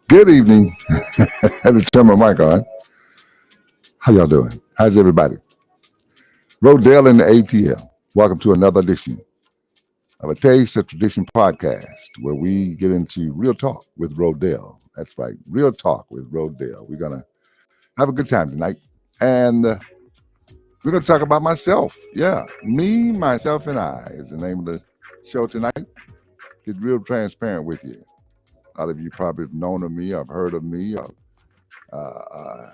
Good evening. I had to turn my mic on. How y'all doing? How's everybody? Rodell and the ATL. Welcome to another edition of a Taste of Tradition podcast where we get into real talk with Rodell. That's right, real talk with Rodell. We're going to have a good time tonight. And we're going to talk about myself. Yeah, me, myself, and I is the name of the show tonight. Get real transparent with you. A lot of you probably have known of me, I've heard of me, or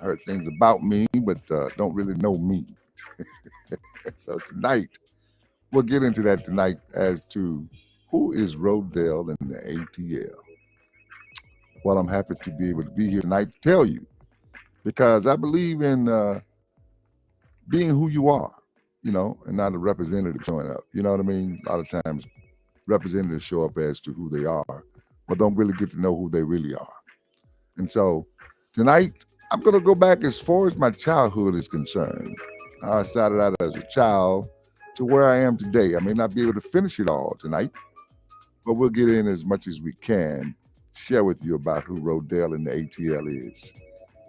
heard things about me, but don't really know me. So tonight, we'll get into that tonight as to who is Rodell in the ATL. Well, I'm happy to be able to be here tonight to tell you because I believe in being who you are, and not a representative showing up. You know what I mean? A lot of times, representatives show up as to who they are, but don't really get to know who they really are. And so tonight, I'm going to go back as far as my childhood is concerned. I started out as a child to where I am today. I may not be able to finish it all tonight, but we'll get in as much as we can, share with you about who Rodell in the ATL is.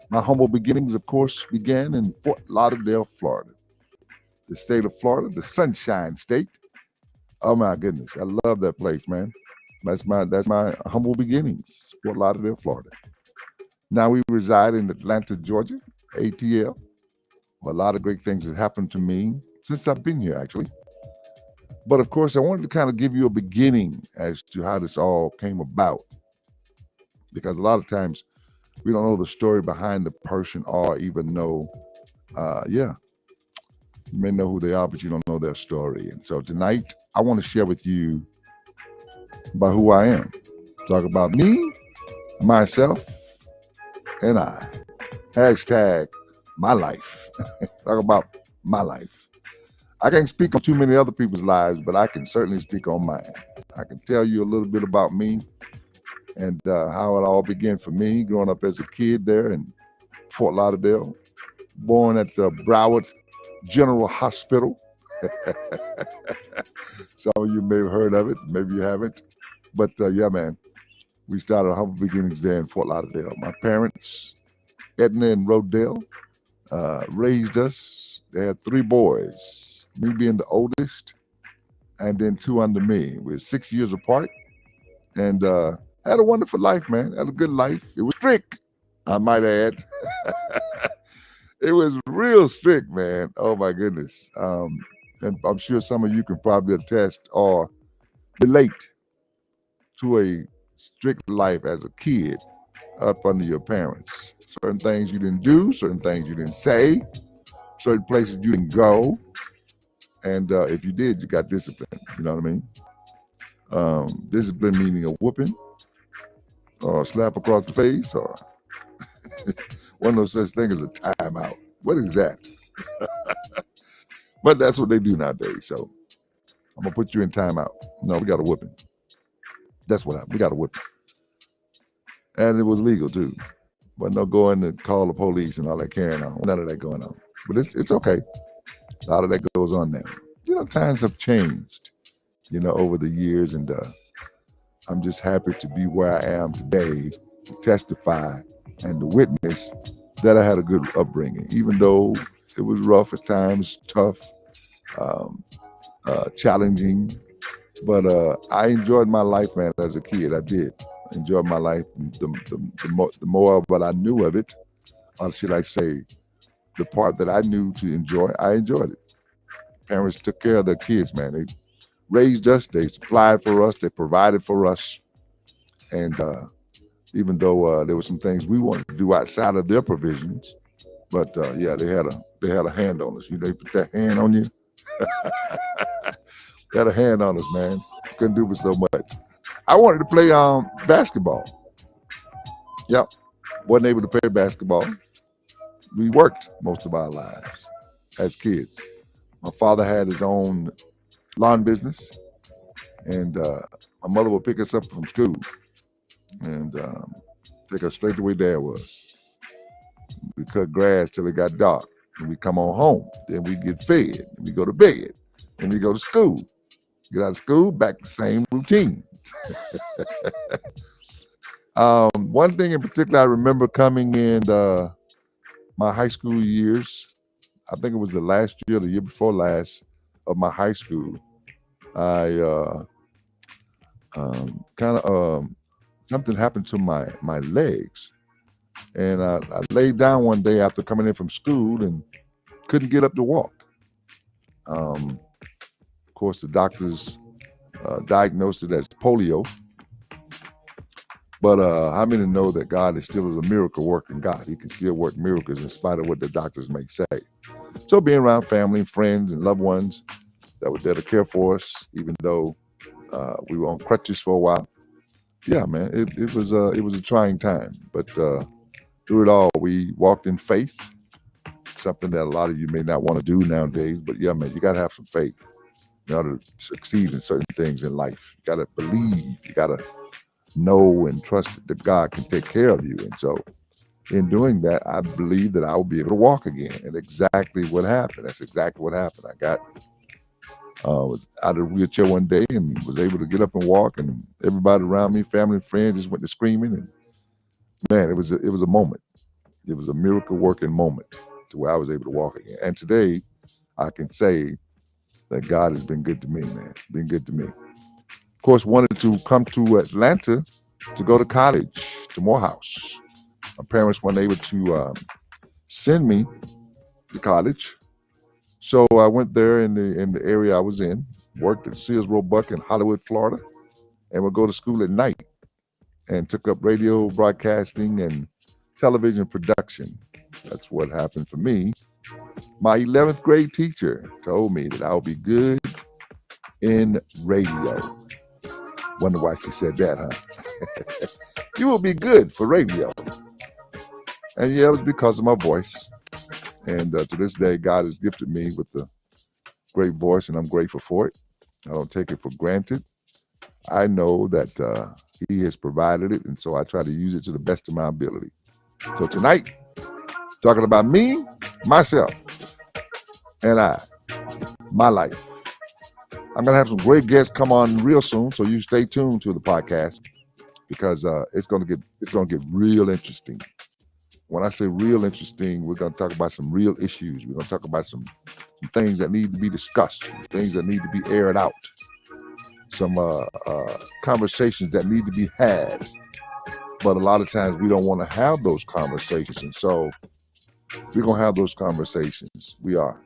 My humble beginnings, of course, began in Fort Lauderdale, Florida. The state of Florida, the Sunshine State. Oh my goodness, I love that place, man. That's my humble beginnings, Fort Lauderdale, Florida. Now we reside in Atlanta, Georgia, ATL. A lot of great things have happened to me since I've been here, actually. But of course, I wanted to kind of give you a beginning as to how this all came about. Because a lot of times we don't know the story behind the person or even know, you may know who they are, but you don't know their story. And so tonight, I want to share with you about who I am. Talk about me, myself, and I. Hashtag my life. Talk about my life. I can't speak on too many other people's lives, but I can certainly speak on mine. I can tell you a little bit about me and how it all began for me growing up as a kid there in Fort Lauderdale, born at the Broward General Hospital. Some of you may have heard of it, maybe you haven't. But yeah, man, we started humble beginnings there in Fort Lauderdale. My parents, Edna and Rodell, raised us. They had 3 boys, me being the oldest, and then 2 under me. We were 6 years apart, and had a wonderful life, man. Had a good life. It was strict, I might add. It was real strict, man. Oh my goodness. And I'm sure some of you can probably attest or relate to a strict life as a kid up under your parents. Certain things you didn't do, certain things you didn't say, certain places you didn't go. And if you did, you got discipline. You know what I mean? Discipline meaning a whooping or a slap across the face or one of those such things as a timeout. What is that? But that's what they do nowadays. So I'm going to put you in timeout. No, we got a whooping. That's what happened. We got a whooping. And it was legal too. But no going to call the police and all that carrying on. None of that going on. But it's okay. A lot of that goes on now. Times have changed, over the years. And I'm just happy to be where I am today to testify and to witness that I had a good upbringing, even though it was rough at times, tough, challenging. But I enjoyed my life, man, as a kid. I did. I enjoyed my life. The more of what I knew of it, or should I say, the part that I knew to enjoy, I enjoyed it. Parents took care of their kids, man. They raised us, they supplied for us, they provided for us. And even though there were some things we wanted to do outside of their provisions, but yeah, they had a hand on us. They put that hand on you. They had a hand on us, man. Couldn't do but so much. I wanted to play basketball. Yep. Wasn't able to play basketball. We worked most of our lives as kids. My father had his own lawn business, and my mother would pick us up from school and take us straight to where Dad was. We cut grass till it got dark, and we come on home. Then we get fed, and we go to bed, and we go to school. Get out of school, back to the same routine. One thing in particular, I remember coming in my high school years. I think it was the last year, the year before last, of my high school. I kind of something happened to my legs, and I laid down one day after coming in from school and couldn't get up to walk. Of course, the doctors diagnosed it as polio. But how many know that God is still a miracle working God? He can still work miracles in spite of what the doctors may say. So being around family, friends, and loved ones that were there to care for us, even though we were on crutches for a while. Yeah, man, it was a trying time. But through it all, we walked in faith, something that a lot of you may not want to do nowadays. But yeah, man, you got to have some faith in order to succeed in certain things in life. You got to believe. You got to know and trust that God can take care of you. And so in doing that, I believe that I will be able to walk again. And exactly what happened. That's exactly what happened. I got was out of the wheelchair one day and was able to get up and walk, and everybody around me, family and friends, just went to screaming. And man, it was a moment. It was a miracle working moment to where I was able to walk again. And today I can say that God has been good to me, man. Been good to me. Of course, wanted to come to Atlanta to go to college, to Morehouse. My parents weren't able to send me to college, so I went there in the area I was in, worked at Sears Roebuck in Hollywood, Florida, and would go to school at night and took up radio broadcasting and television production. That's what happened for me. My 11th grade teacher told me that I would be good in radio. Wonder why she said that, huh? You will be good for radio. And yeah, it was because of my voice. And to this day, God has gifted me with a great voice, and I'm grateful for it. I don't take it for granted. I know that He has provided it, and so I try to use it to the best of my ability. So tonight, talking about me, myself, and my life. I'm gonna have some great guests come on real soon, so you stay tuned to the podcast because it's gonna get real interesting. When I say real interesting, we're gonna talk about some real issues. We're gonna talk about some things that need to be discussed, things that need to be aired out, some conversations that need to be had. But a lot of times we don't want to have those conversations, and so we're gonna have those conversations. We are.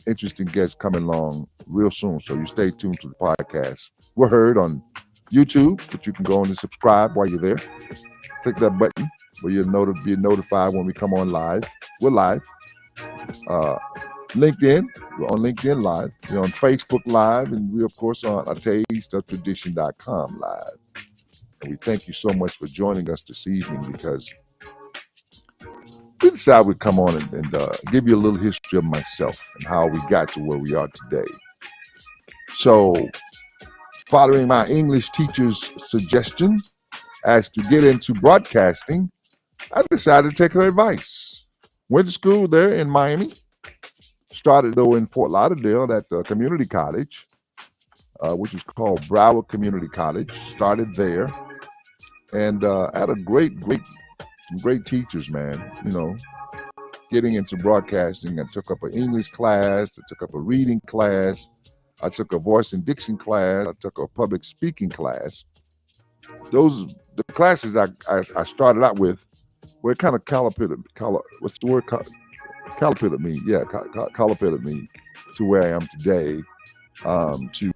Interesting guests coming along real soon, so you stay tuned to the podcast. We're heard on YouTube, but you can go on and subscribe while you're there. Click that button where you'll be notified when we come on live. We're live. LinkedIn, we're on LinkedIn Live. We're on Facebook Live, and we, of course, on atastedtradition.com Live. And we thank you so much for joining us this evening because we decided we'd come on and give you a little history of myself and how we got to where we are today. So, following my English teacher's suggestion as to get into broadcasting, I decided to take her advice. Went to school there in Miami. Started, though, in Fort Lauderdale at community college, which was called Broward Community College. Started there and had a some great teachers, man. You know, getting into broadcasting, I took up an English class, I took up a reading class, I took a voice and diction class, I took a public speaking class. The classes I started out with were kind of calibrated me. Yeah, calibrated me to where I am today, to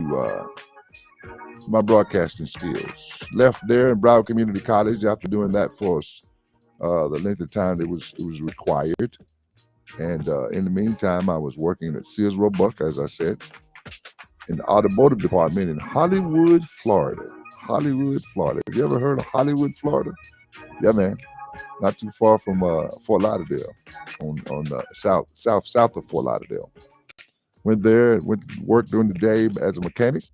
my broadcasting skills. Left there in Broward Community College after doing that for the length of time it was required. And in the meantime, I was working at Sears Roebuck, as I said, in the automotive department in Hollywood, Florida. Hollywood, Florida. Have you ever heard of Hollywood, Florida? Yeah, man. Not too far from Fort Lauderdale, on the south of Fort Lauderdale. Went there, went to work during the day as a mechanic,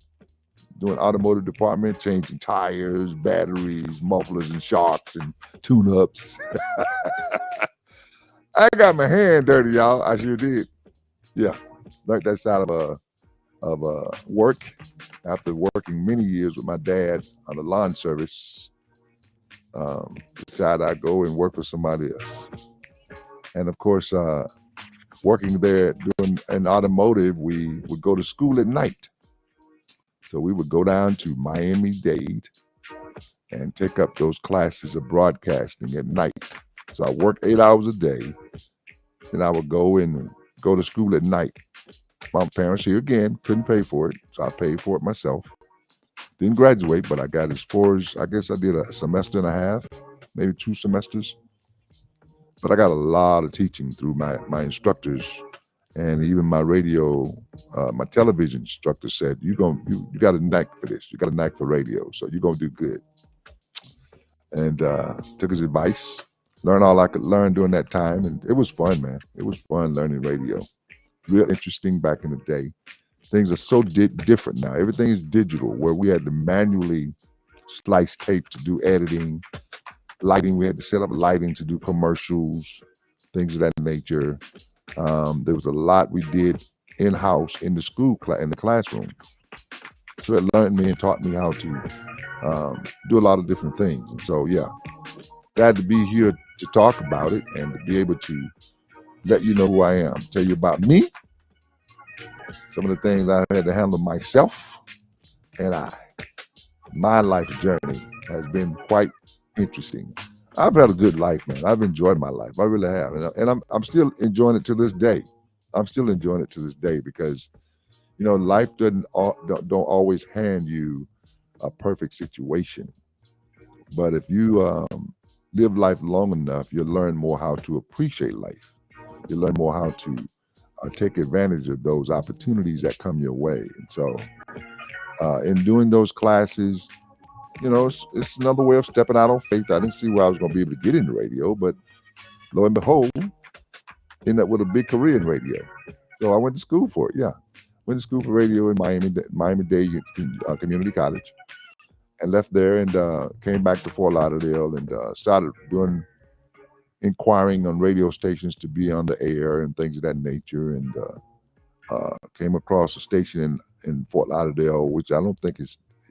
doing automotive department, changing tires, batteries, mufflers, and shocks, and tune-ups. I got my hand dirty, y'all. I sure did. Yeah, learned that side of work after working many years with my dad on the lawn service. Decided I'd go and work for somebody else. And of course, working there doing in automotive, we would go to school at night. So we would go down to Miami-Dade and take up those classes of broadcasting at night. So I worked 8 hours a day, and I would go to school at night. My parents here again couldn't pay for it, so I paid for it myself. Didn't graduate, but I got as far as I guess I did a semester and a half, maybe 2 semesters. But I got a lot of teaching through my instructors, and even my radio, my television instructor said, you got a knack for this. You got a knack for radio, so you're gonna do good. And took his advice, learned all I could learn during that time, and it was fun, man. It was fun learning radio. Real interesting back in the day. Things are so different now. Everything is digital, where we had to manually slice tape to do editing, lighting. We had to set up lighting to do commercials, things of that nature. There was a lot we did in-house in the school, in the classroom. So it learned me and taught me how to do a lot of different things. And so, yeah, glad to be here to talk about it and to be able to let you know who I am, tell you about me, some of the things I've had to handle myself, and my life journey has been quite interesting. I've had a good life, man. I've enjoyed my life. I really have, and I'm still enjoying it to this day. I'm still enjoying it to this day because, life don't always hand you a perfect situation. But if you live life long enough, you'll learn more how to appreciate life. You learn more how to take advantage of those opportunities that come your way. And so, in doing those classes, it's another way of stepping out on faith. I didn't see where I was going to be able to get into radio, but lo and behold, ended up with a big career in radio. So I went to school for it. Yeah, went to school for radio in Miami-Dade Community College, and left there and came back to Fort Lauderdale and started doing inquiring on radio stations to be on the air and things of that nature. And came across a station in Fort Lauderdale, which I don't think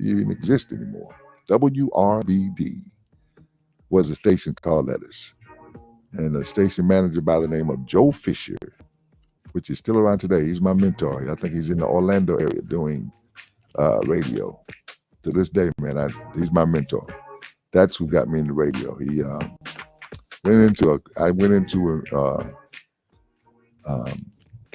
even exists anymore. WRBD was a station called Letters. And a station manager by the name of Joe Fisher, which is still around today. He's my mentor. I think he's in the Orlando area doing radio. To this day, man, he's my mentor. That's who got me into radio. He I went into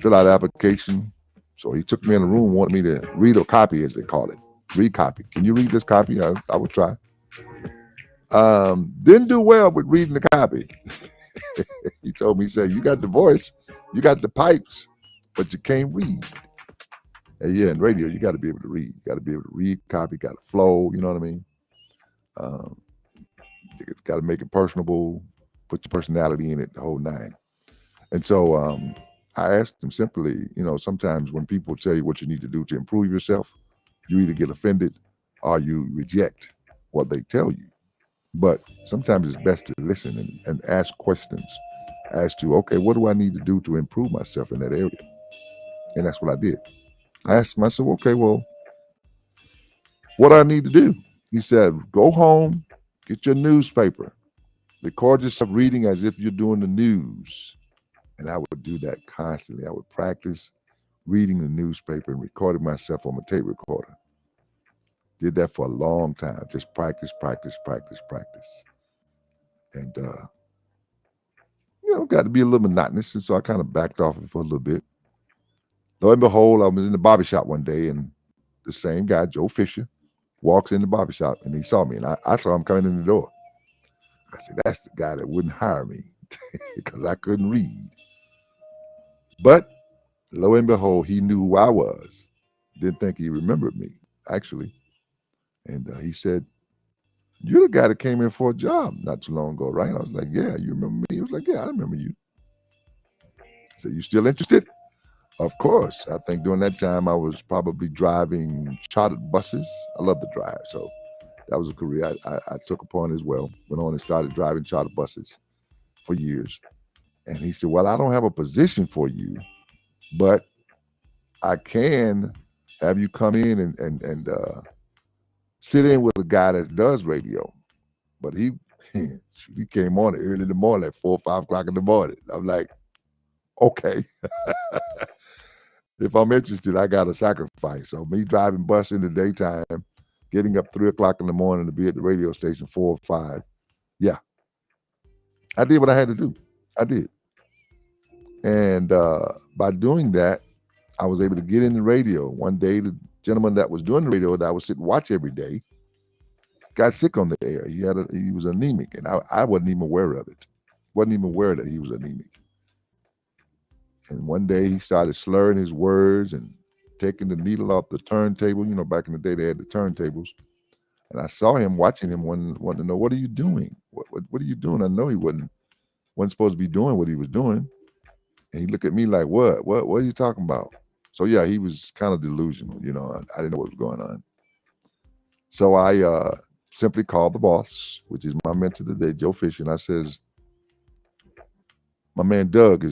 fill out an application. So he took me in a room, wanted me to read a copy, as they call it. Read copy. Can you read this copy? I would try. Didn't do well with reading the copy. He told me, he said, you got the voice, you got the pipes, but you can't read. And yeah, in radio, you got to be able to read. You got to be able to read, copy, got to flow, you know what I mean? You got to make it personable, put your personality in it, the whole nine. And so I asked him simply, sometimes when people tell you what you need to do to improve yourself, you either get offended or you reject what they tell you. But sometimes it's best to listen and ask questions as to, okay, what do I need to do to improve myself in that area? And that's what I did. I asked myself, okay, well, what do I need to do? He said, go home, get your newspaper, record yourself reading as if you're doing the news. And I would do that constantly. I would practice reading the newspaper and recording myself on my tape recorder. Did that for a long time. Just practice. And, got to be a little monotonous. And so I kind of backed off it for a little bit. Lo and behold, I was in the barbershop one day and the same guy, Joe Fisher, walks in the barbershop and he saw me. And I saw him coming in the door. I said, that's the guy that wouldn't hire me because I couldn't read. But lo and behold, he knew who I was. Didn't think he remembered me, actually. And he said, you're the guy that came in for a job not too long ago, right? I was like, yeah, you remember me? He was like, yeah, I remember you. I said, you still interested? Of course. I think during that time I was probably driving chartered buses. I love to drive. So that was a career I took upon as well. Went on and started driving chartered buses for years. And he said, well, I don't have a position for you, but I can have you come in and sit in with a guy that does radio. But he He came on early in the morning, like 4 or 5 o'clock in the morning. I'm like, okay. If I'm interested, I got to sacrifice. So me driving bus in the daytime, getting up 3 o'clock in the morning to be at the radio station 4 or 5. Yeah, I did what I had to do. I did. And by doing that, I was able to get in the radio. One day, the gentleman that was doing the radio that I would sit and watch every day got sick on the air. He was anemic, and I wasn't even aware of it. Wasn't even aware that he was anemic. And one day he started slurring his words and taking the needle off the turntable. You know, back in the day they had the turntables. And I saw him watching him, wanting to know, what are you doing? What are you doing? I know he wasn't supposed to be doing what he was doing. And he looked at me like, what are you talking about? So yeah, he was kind of delusional. You know, I didn't know what was going on. So I simply called the boss, which is my mentor today, Joe Fisher, and I says, my man Doug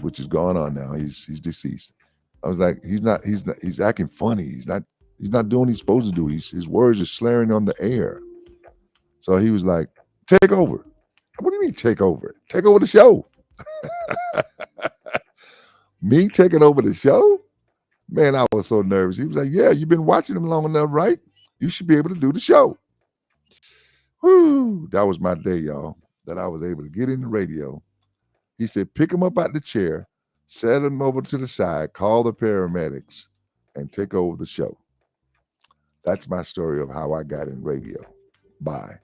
which is gone on now. He's deceased. I was like, he's acting funny. He's not doing what he's supposed to do. His words are slurring on the air. So he was like, take over. What do you mean take over? Take over the show. Me taking over the show? Man, I was so nervous. He was like, yeah, you've been watching him long enough, right? You should be able to do the show. Whew, that was my day, y'all, that I was able to get in the radio. He said, pick him up out the chair, set him over to the side, call the paramedics, and take over the show. That's my story of how I got in radio, by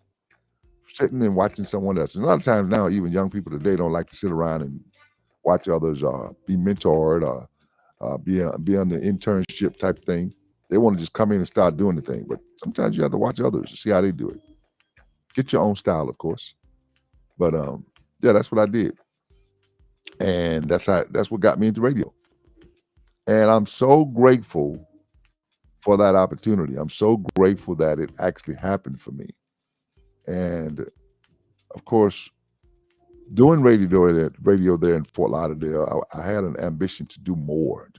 sitting and watching someone else. And a lot of times now, even young people today don't like to sit around and watch others be mentored or be on the internship type thing. They want to just come in and start doing the thing. But sometimes you have to watch others to see how they do it. Get your own style, of course. But yeah, that's what I did. And that's what got me into radio. And I'm so grateful for that opportunity. I'm so grateful that it actually happened for me. And of course, doing radio there in Fort Lauderdale, I had an ambition to do more.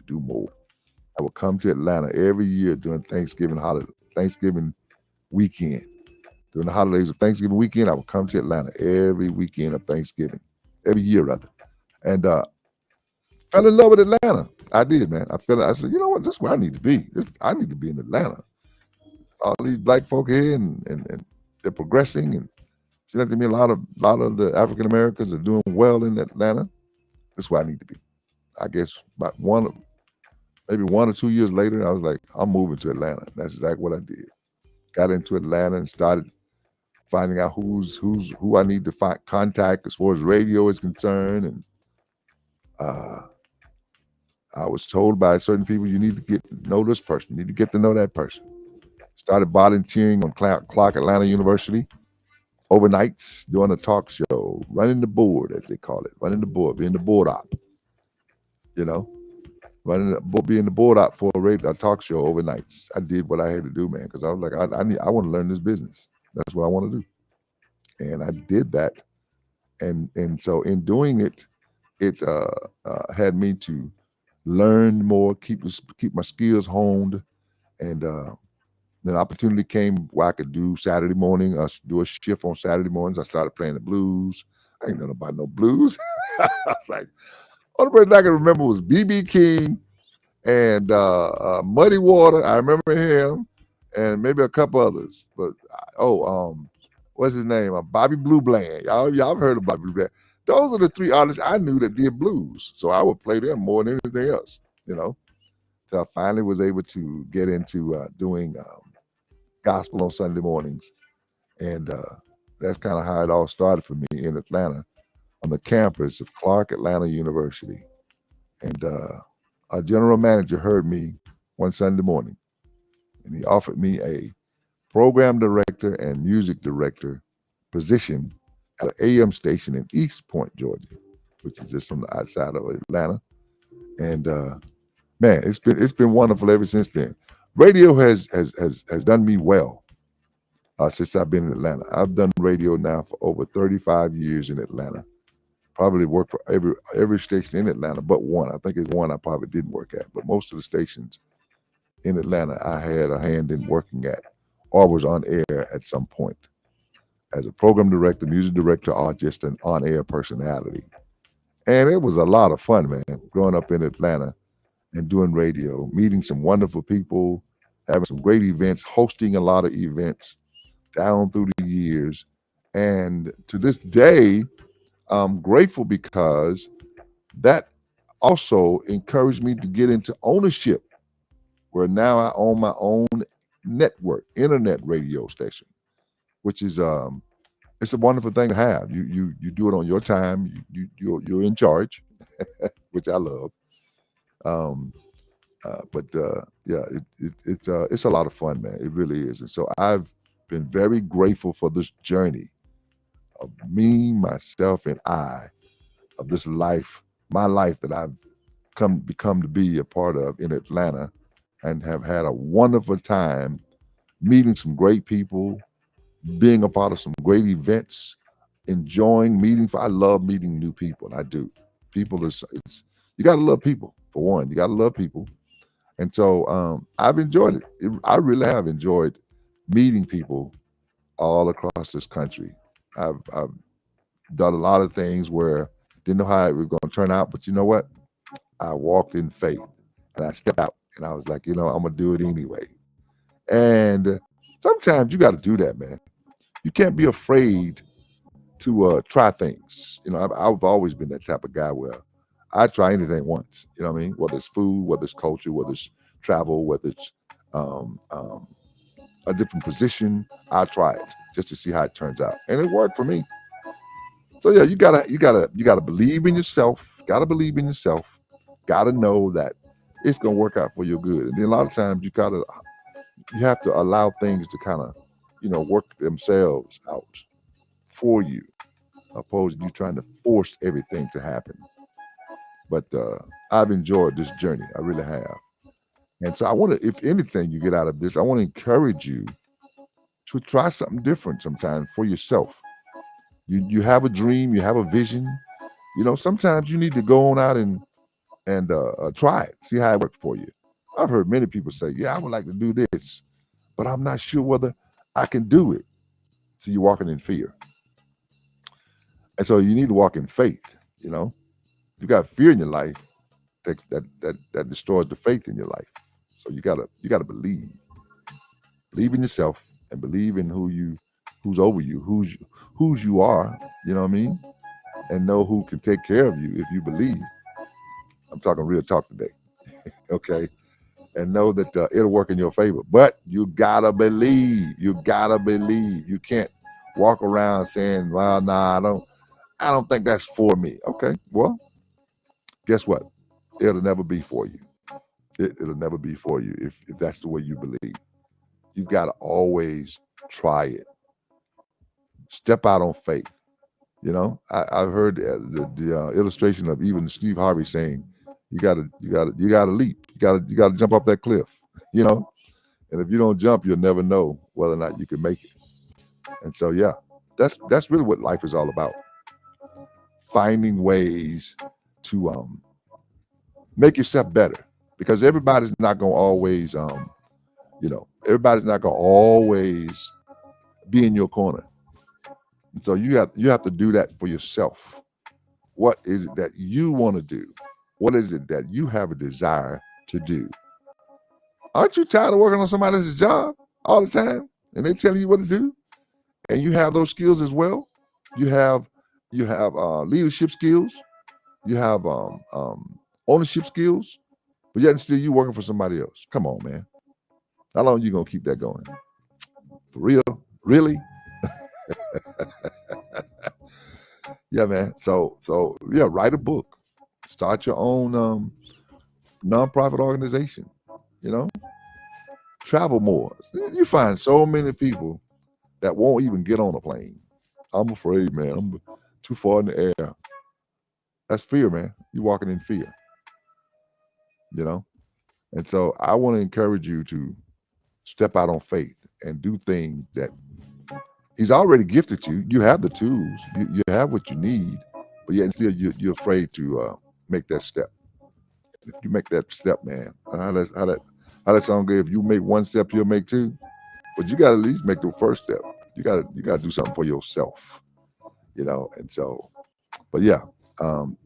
I would come to Atlanta every year during Thanksgiving weekend. During the holidays of Thanksgiving weekend, I would come to Atlanta every weekend of Thanksgiving, every year rather. And fell in love with Atlanta. I did, man. I said, you know what? This is where I need to be. I need to be in Atlanta. All these black folk here, and they're progressing, and see that to me, a lot of the African Americans are doing well in Atlanta. This is where I need to be. I guess about maybe 1 or 2 years later, I was like, I'm moving to Atlanta. And that's exactly what I did. Got into Atlanta and started finding out who I need to contact as far as radio is concerned. And I was told by certain people, you need to get to know this person. You need to get to know that person. Started volunteering on Clark Atlanta University, overnights, doing a talk show, running the board, as they call it, being the board op. You know, being the board op for a talk show overnights. I did what I had to do, man, because I was like, I want to learn this business. That's what I want to do, and I did that. And so in doing it, it had me to learn more, keep my skills honed, and then opportunity came where I could do Saturday morning, do a shift on Saturday mornings. I started playing the blues. I ain't know about no blues. I was like, only person I can remember was B.B. King and Muddy Water. I remember him, and maybe a couple others. But what's his name? Bobby Blue Bland. Y'all heard of Bobby Blue Bland. Those are the 3 artists I knew that did blues. So I would play them more than anything else, you know. So I finally was able to get into doing gospel on Sunday mornings. And that's kind of how it all started for me in Atlanta on the campus of Clark Atlanta University. And our general manager heard me one Sunday morning, and he offered me a program director and music director position at an AM station in East Point, Georgia, which is just on the outside of Atlanta. And man, it's been wonderful ever since then. Radio has done me well since I've been in Atlanta. I've done radio now for over 35 years in Atlanta. Probably worked for every station in Atlanta but one. I think it's one I probably didn't work at, but most of the stations in Atlanta I had a hand in working at or was on air at some point. as a program director, music director, or just an on-air personality. And it was a lot of fun, man, growing up in Atlanta and doing radio, meeting some wonderful people, having some great events, hosting a lot of events down through the years. And to this day, I'm grateful because that also encouraged me to get into ownership, where now I own my own network, internet radio station, which is it's a wonderful thing to have. You do it on your time. You're in charge, which I love. Um, but yeah, it's a lot of fun, man. It really is. And so I've been very grateful for this journey of me, myself, and I, of this life, my life that I've become to be a part of in Atlanta, and have had a wonderful time meeting some great people, being a part of some great events, enjoying meeting. I love meeting new people. I do. People is you got to love people, for one. You got to love people. And so I've enjoyed it. I really have enjoyed meeting people all across this country. I've done a lot of things where didn't know how it was going to turn out, but you know what? I walked in faith and I stepped out and I was like, I'm going to do it anyway. And sometimes you got to do that, man. You can't be afraid to try things. I've always been that type of guy where I try anything once. You know what I mean? Whether it's food, whether it's culture, whether it's travel, whether it's a different position, I'll try it just to see how it turns out, and it worked for me. So yeah, you gotta believe in yourself. Gotta believe in yourself. Gotta know that it's gonna work out for your good. And then a lot of times you have to allow things to kind of work themselves out for you, opposed to you trying to force everything to happen. But I've enjoyed this journey. I really have. And so I want to, if anything you get out of this, I want to encourage you to try something different sometimes for yourself. You have a dream, you have a vision. Sometimes you need to go on out and try it, see how it works for you. I've heard many people say, yeah, I would like to do this, but I'm not sure whether I can do it. So you're walking in fear. And so you need to walk in faith. If you got fear in your life, that destroys the faith in your life. So you gotta believe in yourself and believe in who's over you, whose you are. You know what I mean? And know who can take care of you if you believe. I'm talking real talk today. Okay. And know that it'll work in your favor. But you gotta believe. You gotta believe. You can't walk around saying, well, nah, I don't think that's for me. Okay. Well, guess what? It'll never be for you. It'll never be for you if that's the way you believe. You've got to always try it. Step out on faith. I've heard the illustration of even Steve Harvey saying, you gotta leap. You gotta jump off that cliff. And if you don't jump, you'll never know whether or not you can make it. And so, yeah, that's really what life is all about. Finding ways to make yourself better, because everybody's not going to always, everybody's not going to always be in your corner. And so you have to do that for yourself. What is it that you want to do? What is it that you have a desire to do? Aren't you tired of working on somebody else's job all the time and they telling you what to do? And you have those skills as well. You have leadership skills. You have ownership skills, but yet and still you working for somebody else. Come on, man. How long are you gonna keep that going? For real? Really? Yeah, man. So yeah, write a book. Start your own nonprofit organization. Travel more. You find so many people that won't even get on a plane. I'm afraid, man. I'm too far in the air. That's fear, man. You're walking in fear. And so I want to encourage you to step out on faith and do things that he's already gifted you. You have the tools. You have what you need, but yet still you're afraid to make that step. If you make that step, man, how that song goes, if you make one step, you'll make two. But you got to at least make the first step. You gotta do something for yourself, And so, but yeah,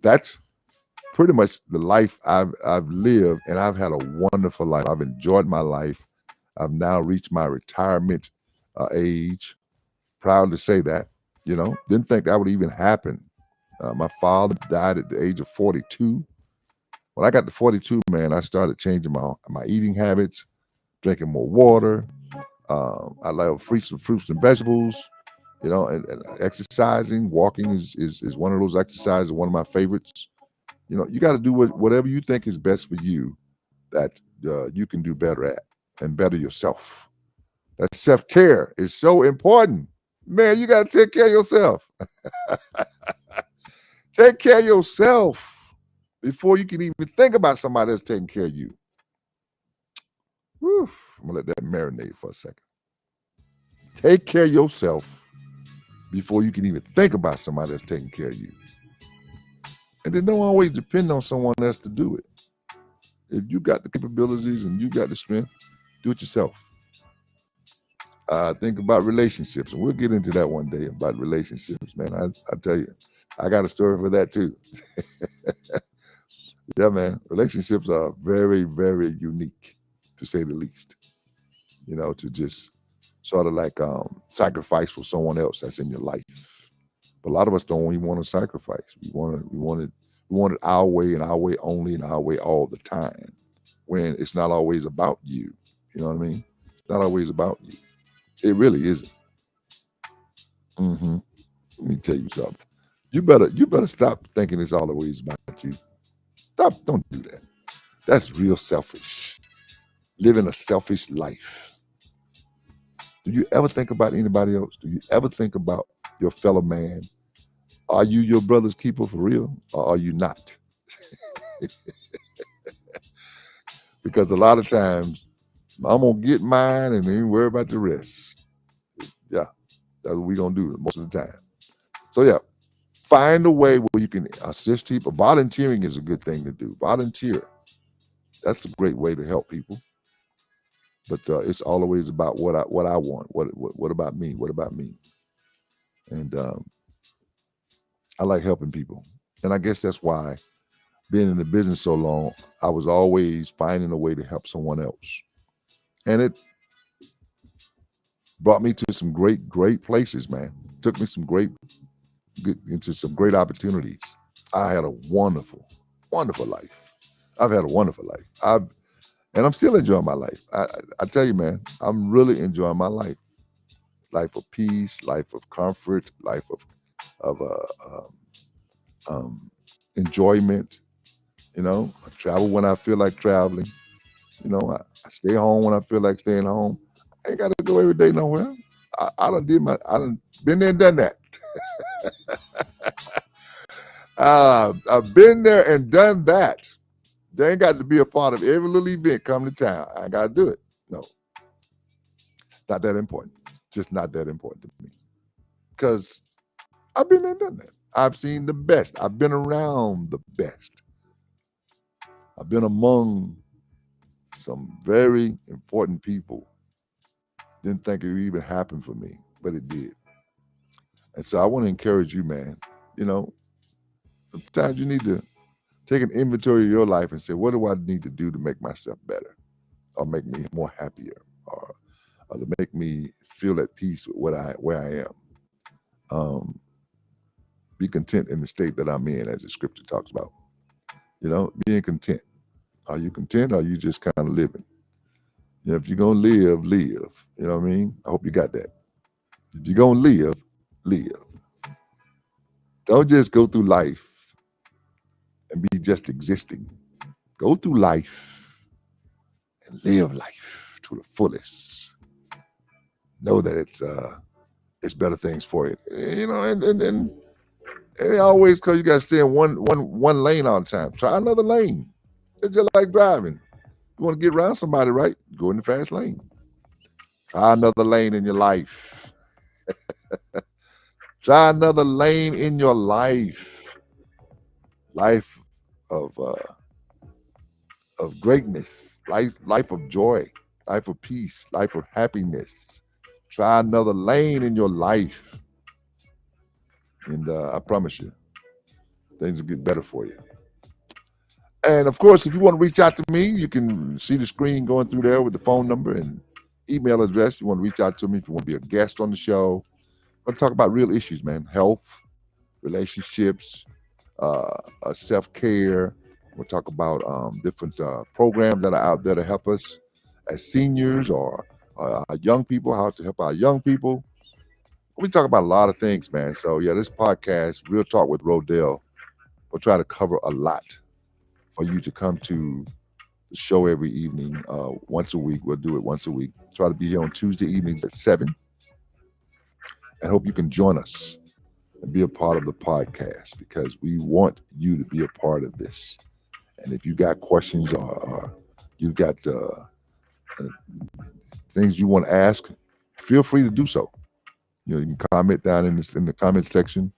that's pretty much the life I've lived, and I've had a wonderful life. I've enjoyed my life. I've now reached my retirement age. Proud to say that. Didn't think that would even happen. My father died at the age of 42. When I got to 42, man, I started changing my eating habits, drinking more water. I love fruits and vegetables, and exercising. Walking is one of those exercises, one of my favorites. You got to do whatever you think is best for you that you can do better at and better yourself. That self-care is so important. Man, you got to take care of yourself. Take care of yourself before you can even think about somebody else taking care of you. Whew, I'm going to let that marinate for a second. Take care of yourself before you can even think about somebody else taking care of you. And then don't always depend on someone else to do it. If you got the capabilities and you got the strength, do it yourself. Think about relationships, and we'll get into that one day about relationships, man. I tell you, I got a story for that too. Yeah, man. Relationships are very, very unique, to say the least. To just sort of like sacrifice for someone else that's in your life. But a lot of us don't even want to sacrifice. We want it our way and our way only and our way all the time. When it's not always about you. You know what I mean? It's not always about you. It really isn't. Let me tell you something. You better stop thinking it's always about you. Stop. Don't do that. That's real selfish. Living a selfish life. Do you ever think about anybody else? Do you ever think about your fellow man? Are you your brother's keeper for real, or are you not? Because a lot of times, I'm gonna get mine and then worry about the rest. Yeah, that's what we're gonna do most of the time. So yeah, find a way where you can assist people. Volunteering is a good thing to do. Volunteer. That's a great way to help people. But it's always about what I want. What about me? What about me? And I like helping people. And I guess that's why, being in the business so long, I was always finding a way to help someone else. And it brought me to some great places, man. Took me into some great opportunities. I had a wonderful life. I've had a wonderful life. And I'm still enjoying my life. I tell you, man, I'm really enjoying my life. Life of peace, life of comfort, life of enjoyment. I travel when I feel like traveling. I stay home when I feel like staying home. I ain't got to go every day nowhere. I done been there and done that. I've been there and done that. They ain't got to be a part of every little event coming to town. I ain't got to do it. No. Not that important. Just not that important to me. Because I've been there and done that. I've seen the best. I've been around the best. I've been among some very important people. Didn't think it would even happen for me, but it did. And so I want to encourage you, man. Sometimes you need to take an inventory of your life and say, what do I need to do to make myself better, or make me more happier, or to make me feel at peace with where I am. Be content in the state that I'm in, as the scripture talks about. Being content. Are you content, or are you just kind of living? If you're going to live, live. You know what I mean? I hope you got that. If you're going to live, live. Don't just go through life and be just existing. Go through life and live life to the fullest. Know that it's better things for it. And always, because you got to stay in one lane all the time. Try another lane. It's just like driving. You want to get around somebody, right? Go in the fast lane. Try another lane in your life. Try another lane in your life. Life of greatness. Life of joy. Life of peace. Life of happiness. Try another lane in your life. And I promise you, things will get better for you. And of course, if you want to reach out to me, you can see the screen going through there with the phone number and email address. You want to reach out to me if you want to be a guest on the show. We're going to talk about real issues, man. Health, relationships, self-care. We'll talk about different programs that are out there to help us as seniors or young people, how to help our young people. We talk about a lot of things, man. So, yeah, this podcast, Real Talk with Rodell, we'll try to cover a lot for you to come to the show every evening, once a week. We'll do it once a week. Try to be here on Tuesday evenings at 7. I hope you can join us and be a part of the podcast because we want you to be a part of this. And if you got questions or you've got things you want to ask, feel free to do so. You know, you can comment down in the comment section,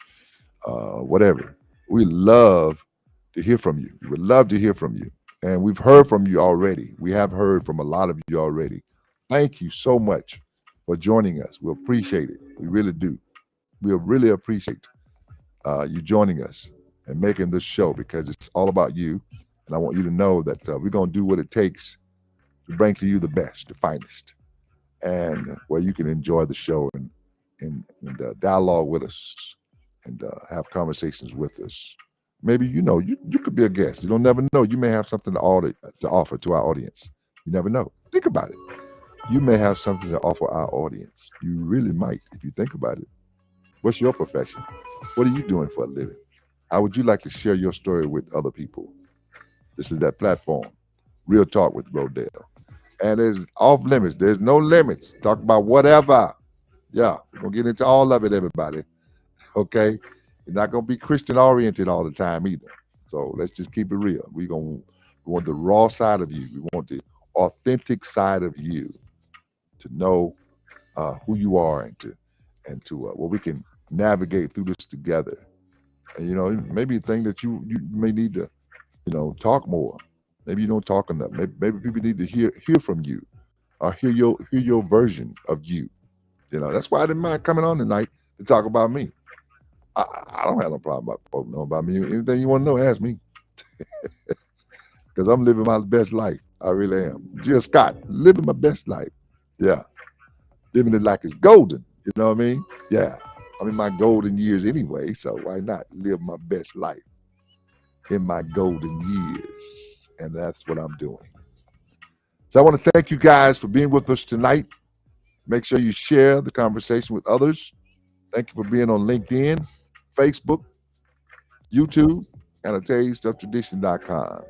whatever. We love to hear from you. We would love to hear from you. And we've heard from you already. We have heard from a lot of you already. Thank you so much for joining us. We appreciate it. We really do. We really appreciate you joining us and making this show because it's all about you. And I want you to know that we're going to do what it takes to bring to you the best, the finest, and where you can enjoy the show and dialogue with us and have conversations with us. Maybe, you could be a guest. You don't never know. You may have something to offer to our audience. You never know. Think about it. You may have something to offer our audience. You really might if you think about it. What's your profession? What are you doing for a living? How would you like to share your story with other people? This is that platform, Real Talk with Rodell. And it's off limits. There's no limits. Talk about whatever. Yeah, we're going to get into all of it, everybody. Okay? You're not going to be Christian oriented all the time either. So let's just keep it real. We want the raw side of you. We want the authentic side of you to know who you are and to where we can navigate through this together. And maybe a thing that you may need to talk more. Maybe you don't talk enough. Maybe people need to hear from you or hear your version of you. That's why I didn't mind coming on tonight to talk about me. I don't have no problem about folks knowing about me. Anything you want to know, ask me. Because I'm living my best life. I really am. Jill Scott, living my best life. Yeah. Living it like it's golden. You know what I mean? Yeah. I'm in my golden years anyway, so why not live my best life in my golden years? And that's what I'm doing. So I want to thank you guys for being with us tonight. Make sure you share the conversation with others. Thank you for being on LinkedIn, Facebook, YouTube, and ATasteofTradition.com.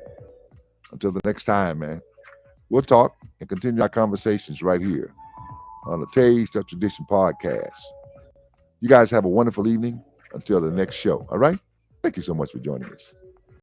Until the next time, man, we'll talk and continue our conversations right here on the Taste of Tradition podcast. You guys have a wonderful evening until the next show. All right? Thank you so much for joining us.